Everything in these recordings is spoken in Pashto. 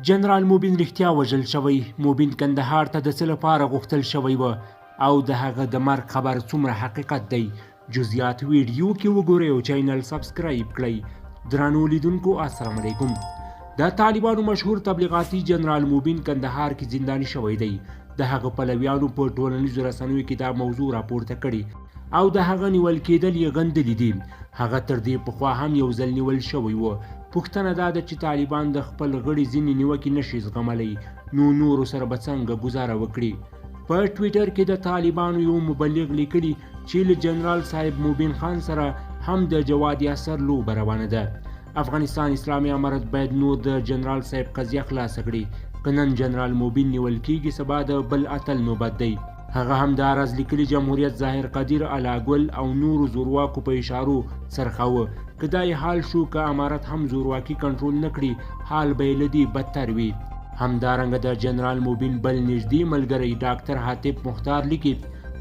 جنرال موبین رښتیا وژل شوی. موبین کندهار ته د څه لپاره غوښتل شوی و او د هغه د مرګ خبر څومره حقیقت دی؟ جزئیات ویډیو کې وګورئ او چینل سبسکرایب کړئ. درنو لیدونکو السلام علیکم. د طالبانو مشهور تبلیغاتي جنرال موبین کندهار کې زنداني شوی دی. د هغه پلویانو په ټولنیزو رسنیو کې دا موضوع راپورته کړې او د هغه نیول کېدل یې غندلي دي. هغه تر دې پخوا هم یو ځل نیول شوی و. پوښتنه دا ده چې طالبان د خپل غړي ځینې نیوکې نشي زغملی، نو نورو سره به څنګه ګزاره وکړي؟ په ټویټر کې د طالبانو یو مبلغ لیکلي چې له جنرال صاحب موبین خان سره هم د جواد یاسر لوبه روانه ده. افغانستان اسلامي امارت باید نور د جنرال صاحب قضیه خلاصه کړي. که نن جنرال موبین نیول کېږي، سبا د بل اتل نوبت دی. هغه هم دا راز لیکلي جمهوریت ظاهر قدیر علاګل او نورو زورواکو په اشارو څرخاوه. که دا حال شو، که امارت هم زورواکي کنټرول نه کړي، حال به یې له دې بدتر وي. همدارنګه د جنرال موبین بل نږدې ملګری ډاکټر حاتب مختار لیکي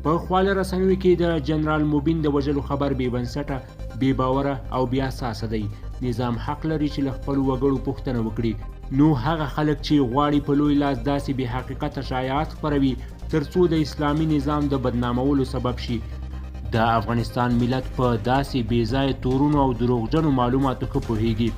په خواله رسنیو کې د جنرال موبین د وژلو خبر بې بنسټه، بې باوره او بې اساسه دی. نظام حق لري چې له خپلو وګړو پوښتنه وکړي. نو هغه خلک چې غواړي په لوی لاس داسې بې حقیقته شایعات خپروي ترڅو د اسلامي نظام د بدنامولو سبب شي، د افغانستان ملت په داسې بې ځایه تورونو او دروغجنو معلوماتو ښه پوهیږي.